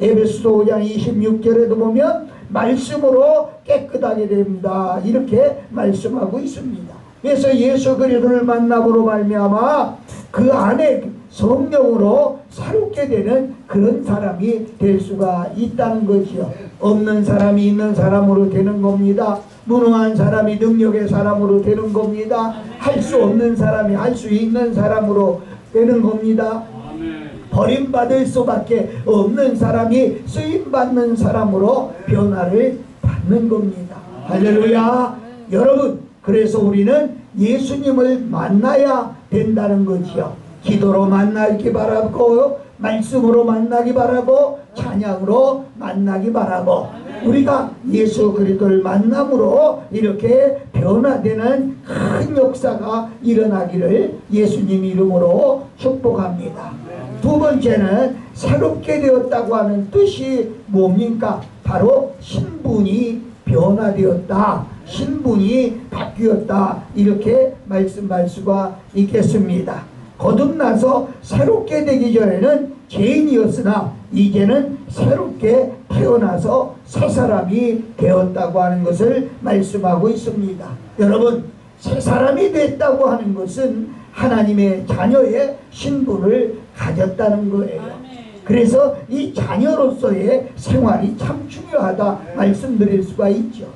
에베소서 5장 26절에도 보면 말씀으로 깨끗하게 됩니다. 이렇게 말씀하고 있습니다. 그래서 예수 그리스도를 만남으로 말미암아 그 안에 성령으로 새롭게 되는 그런 사람이 될 수가 있다는 거지요. 없는 사람이 있는 사람으로 되는 겁니다. 무능한 사람이 능력의 사람으로 되는 겁니다. 할 수 없는 사람이 할 수 있는 사람으로 되는 겁니다. 버림받을 수밖에 없는 사람이 쓰임받는 사람으로 변화를 받는 겁니다. 할렐루야. 여러분, 그래서 우리는 예수님을 만나야 된다는 거지요. 기도로 만나기 바라고, 말씀으로 만나기 바라고, 찬양으로 만나기 바라고, 우리가 예수 그리스도를 만남으로 이렇게 변화되는 큰 역사가 일어나기를 예수님 이름으로 축복합니다. 두 번째는 새롭게 되었다고 하는 뜻이 뭡니까? 바로 신분이 변화되었다, 신분이 바뀌었다, 이렇게 말씀할 수가 있겠습니다. 거듭나서 새롭게 되기 전에는 죄인이었으나 이제는 새롭게 태어나서 새 사람이 되었다고 하는 것을 말씀하고 있습니다. 여러분, 새 사람이 됐다고 하는 것은 하나님의 자녀의 신분을 가졌다는 거예요. 그래서 이 자녀로서의 생활이 참 중요하다 말씀드릴 수가 있죠.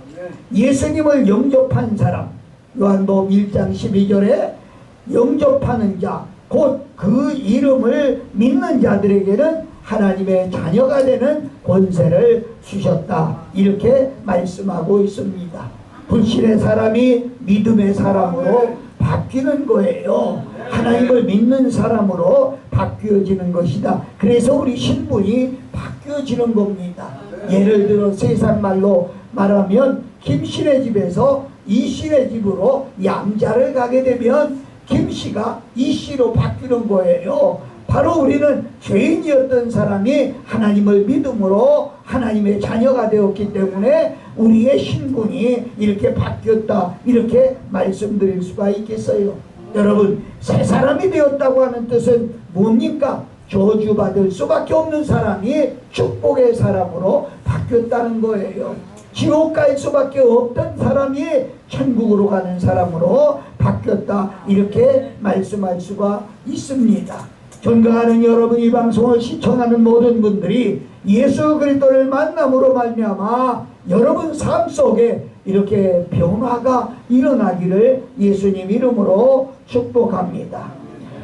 예수님을 영접한 사람, 요한복음 1장 12절에 영접하는 자, 곧 그 이름을 믿는 자들에게는 하나님의 자녀가 되는 권세를 주셨다, 이렇게 말씀하고 있습니다. 불신의 사람이 믿음의 사람으로 바뀌는 거예요. 하나님을 믿는 사람으로 바뀌어지는 것이다. 그래서 우리 신분이 바뀌어지는 겁니다. 예를 들어 세상 말로 말하면 김씨네 집에서 이씨네 집으로 양자를 가게 되면 김씨가 이씨로 바뀌는 거예요. 바로 우리는 죄인이었던 사람이 하나님을 믿음으로 하나님의 자녀가 되었기 때문에 우리의 신분이 이렇게 바뀌었다, 이렇게 말씀드릴 수가 있겠어요. 여러분, 새 사람이 되었다고 하는 뜻은 뭡니까? 저주받을 수밖에 없는 사람이 축복의 사람으로 바뀌었다는 거예요. 지옥 갈 수밖에 없던 사람이 천국으로 가는 사람으로 바뀌었다, 이렇게 말씀할 수가 있습니다. 존경하는 여러분, 이 방송을 시청하는 모든 분들이 예수 그리스도를 만남으로 말미암아 여러분 삶 속에 이렇게 변화가 일어나기를 예수님 이름으로 축복합니다.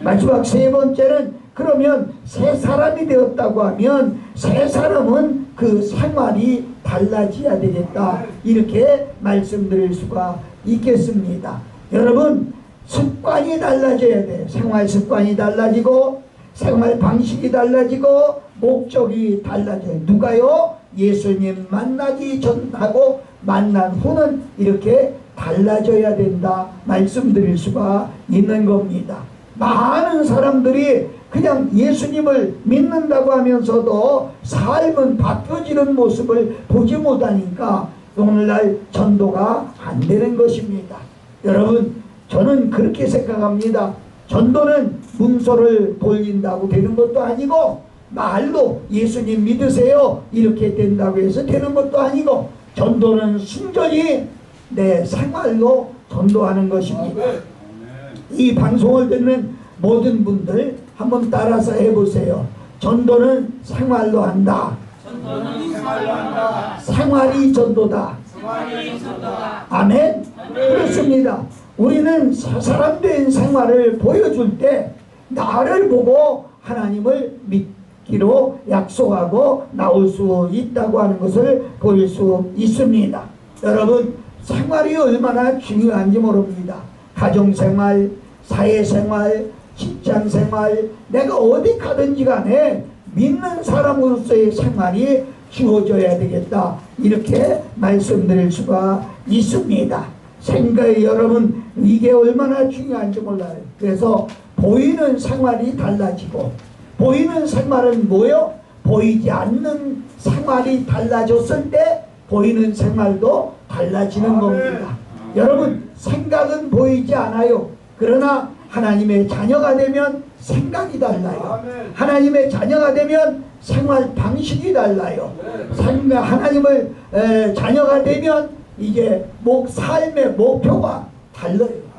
마지막 세 번째는, 그러면 새 사람이 되었다고 하면 새 사람은 그 생활이 달라져야 되겠다, 이렇게 말씀드릴 수가 있겠습니다. 여러분, 습관이 달라져야 돼요. 생활 습관이 달라지고 생활 방식이 달라지고 목적이 달라져요. 누가요? 예수님 만나기 전하고 만난 후는 이렇게 달라져야 된다 말씀드릴 수가 있는 겁니다. 많은 사람들이 그냥 예수님을 믿는다고 하면서도 삶은 바뀌어지는 모습을 보지 못하니까 오늘날 전도가 안 되는 것입니다. 여러분, 저는 그렇게 생각합니다. 전도는 문서를 돌린다고 되는 것도 아니고, 말로 예수님 믿으세요 이렇게 된다고 해서 되는 것도 아니고, 전도는 순전히 내 생활로 전도하는 것입니다. 이 방송을 듣는 모든 분들 한번 따라서 해보세요. 전도는 생활로 한다. 전도는 생활로 한다. 생활이 전도다. 생활이 전도다. 아멘? 그렇습니다. 우리는 사람 된 생활을 보여줄 때 나를 보고 하나님을 믿기로 약속하고 나올 수 있다고 하는 것을 보일 수 있습니다. 여러분, 생활이 얼마나 중요한지 모릅니다. 가정생활, 사회생활, 직장생활, 내가 어디 가든지 간에 믿는 사람으로서의 생활이 주어져야 되겠다, 이렇게 말씀드릴 수가 있습니다. 생각에 여러분, 이게 얼마나 중요한지 몰라요. 그래서 보이는 생활이 달라지고, 보이는 생활은 뭐요? 보이지 않는 생활이 달라졌을 때 보이는 생활도 달라지는 겁니다. 여러분, 생각은 보이지 않아요. 그러나 하나님의 자녀가 되면 생각이 달라요. 하나님의 자녀가 되면 생활 방식이 달라요. 하나님을 자녀가 되면 이제 삶의 목표가 달라요.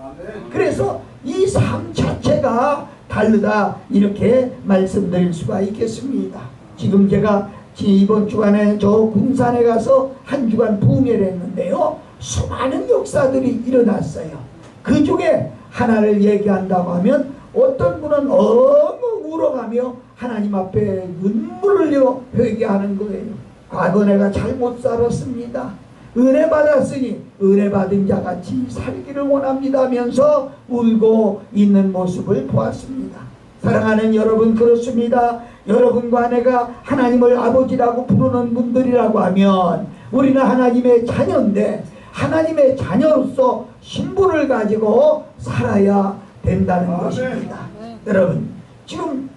그래서 이 삶 자체가 다르다, 이렇게 말씀드릴 수가 있겠습니다. 지금 제가 이번 주간에 저 군산에 가서 한 주간 부흥회를 했는데요, 수많은 역사들이 일어났어요. 그 중에 하나를 얘기한다고 하면 어떤 분은 너무 울어가며 하나님 앞에 눈물을 흘려 회개하는 거예요. 과거 내가 잘못 살았습니다. 은혜 받았으니 은혜 받은 자같이 살기를 원합니다 하면서 울고 있는 모습을 보았습니다. 사랑하는 여러분, 그렇습니다. 여러분과 내가 하나님을 아버지라고 부르는 분들이라고 하면 우리는 하나님의 자녀인데 하나님의 자녀로서 신분을 가지고 살아야 된다는 것입니다. 여러분, 지금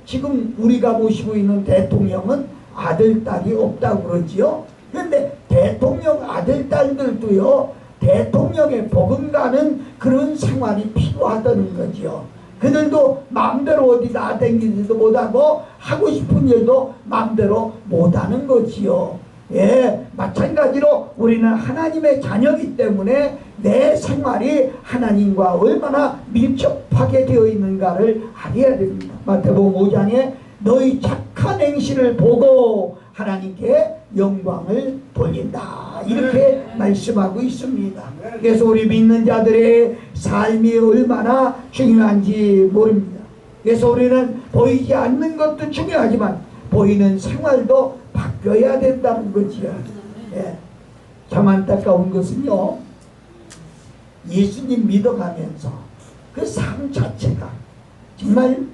지금 우리가 모시고 있는 대통령은 아들, 딸이 없다고 그러지요. 그런데 대통령 아들, 딸들도요, 대통령의 복음가는 그런 생활이 필요하다는 거지요. 그들도 마음대로 어디 나다니지도 못하고 하고 싶은 일도 마음대로 못하는 거지요. 예, 마찬가지로 우리는 하나님의 자녀이기 때문에 내 생활이 하나님과 얼마나 밀접하게 되어 있는가를 알아야 됩니다. 마태복음 5장에 너희 착한 행실을 보고 하나님께 영광을 돌린다, 이렇게 말씀하고 있습니다. 그래서 우리 믿는 자들의 삶이 얼마나 중요한지 모릅니다. 그래서 우리는 보이지 않는 것도 중요하지만 보이는 생활도 바뀌어야 된다는 거지요. 예. 참 안타까운 것은요, 예수님 믿어가면서 그 삶 자체가 정말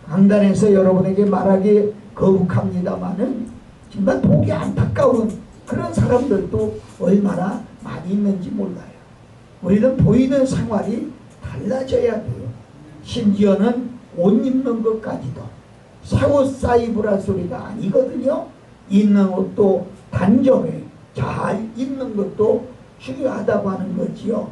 강단에서 여러분에게 말하기 거북합니다마는 정말 보기 안타까운 그런 사람들도 얼마나 많이 있는지 몰라요. 우리는 보이는 생활이 달라져야 돼요. 심지어는 옷 입는 것까지도 새옷 사입으라 소리가 아니거든요. 입는 옷도 단정해 잘 입는 것도 중요하다고 하는 거지요.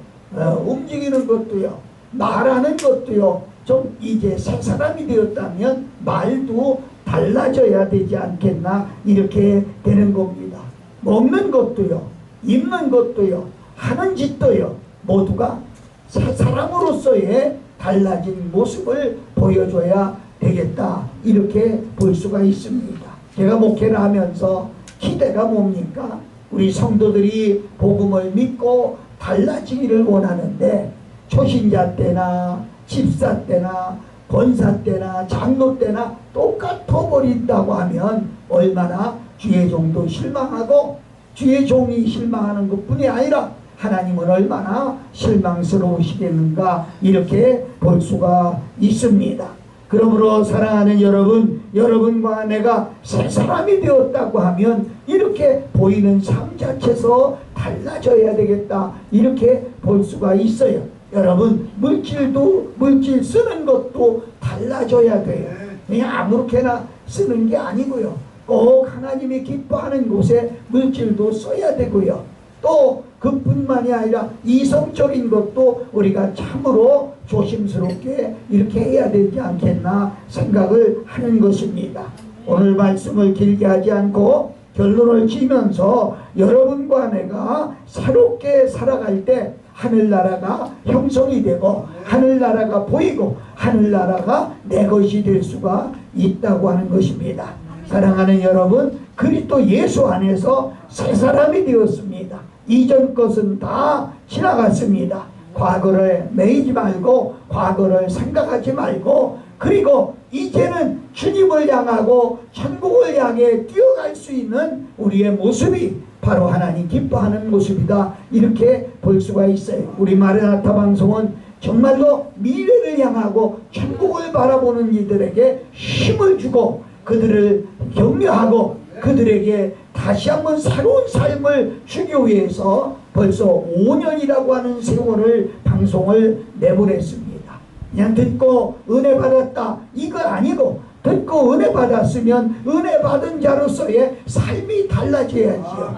움직이는 것도요, 말하는 것도요, 좀 이제 새 사람이 되었다면 말도 달라져야 되지 않겠나, 이렇게 되는 겁니다. 먹는 것도요, 입는 것도요, 하는 짓도요, 모두가 새 사람으로서의 달라진 모습을 보여줘야 되겠다, 이렇게 볼 수가 있습니다. 제가 목회를 하면서 기대가 뭡니까? 우리 성도들이 복음을 믿고 달라지기를 원하는데 초신자 때나 집사 때나 권사 때나 장로 때나 똑같아 버린다고 하면 얼마나 주의 종도 실망하고 주의 종이 실망하는 것뿐이 아니라 하나님은 얼마나 실망스러우시겠는가, 이렇게 볼 수가 있습니다. 그러므로 사랑하는 여러분, 여러분과 내가 새 사람이 되었다고 하면 이렇게 보이는 삶 자체에서 달라져야 되겠다, 이렇게 볼 수가 있어요. 여러분, 물질 쓰는 것도 달라져야 돼요. 그냥 아무렇게나 쓰는 게 아니고요, 꼭 하나님이 기뻐하는 곳에 물질도 써야 되고요, 또 그뿐만이 아니라 이성적인 것도 우리가 참으로 조심스럽게 이렇게 해야 되지 않겠나 생각을 하는 것입니다. 오늘 말씀을 길게 하지 않고 결론을 지면서 여러분과 내가 새롭게 살아갈 때 하늘나라가 형성이 되고 하늘나라가 보이고 하늘나라가 내 것이 될 수가 있다고 하는 것입니다. 사랑하는 여러분, 그리스도 예수 안에서 새 사람이 되었습니다. 이전 것은 다 지나갔습니다. 과거를 매이지 말고 과거를 생각하지 말고, 그리고 이제는 주님을 향하고 천국을 향해 뛰어갈 수 있는 우리의 모습이 바로 하나님 기뻐하는 모습이다, 이렇게 볼 수가 있어요. 우리 마르나타 방송은 정말로 미래를 향하고 천국을 바라보는 이들에게 힘을 주고 그들을 격려하고 그들에게 다시 한번 새로운 삶을 주기 위해서 벌써 5년이라고 하는 세월을 방송을 내보냈습니다. 그냥 듣고 은혜 받았다 이거 아니고, 듣고 은혜 받았으면 은혜 받은 자로서의 삶이 달라져야지요.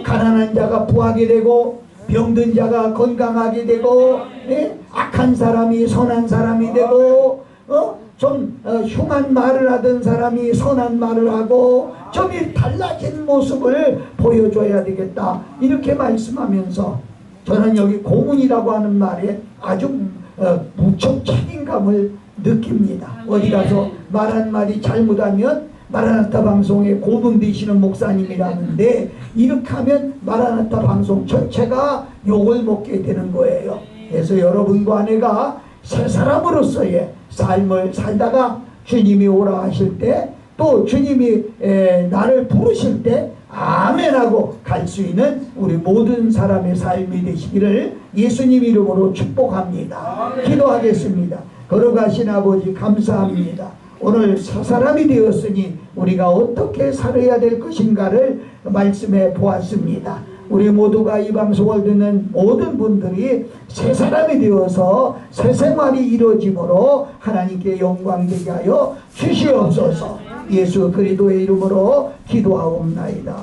가난한 자가 부하게 되고 병든 자가 건강하게 되고, 예? 악한 사람이 선한 사람이 되고, 좀 흉한 말을 하던 사람이 선한 말을 하고 좀 이 달라진 모습을 보여줘야 되겠다, 이렇게 말씀하면서 저는 여기 고문이라고 하는 말에 아주 무척 책임감을 느낍니다. 어디 가서 말한 말이 잘못하면 마라나타 방송에 고문 되시는 목사님이라는데, 이렇게 하면 마라나타 방송 전체가 욕을 먹게 되는 거예요. 그래서 여러분과 내가 새 사람으로서의 삶을 살다가 주님이 오라 하실 때, 또 주님이 나를 부르실 때 아멘하고 갈 수 있는 우리 모든 사람의 삶이 되시기를 예수님 이름으로 축복합니다. 기도하겠습니다. 걸어가신 아버지 감사합니다. 오늘 새 사람이 되었으니 우리가 어떻게 살아야 될 것인가를 말씀해 보았습니다. 우리 모두가 이 방송을 듣는 모든 분들이 새 사람이 되어서 새 생활이 이루어짐으로 하나님께 영광되게 하여 주시옵소서. 예수 그리스도의 이름으로 기도하옵나이다.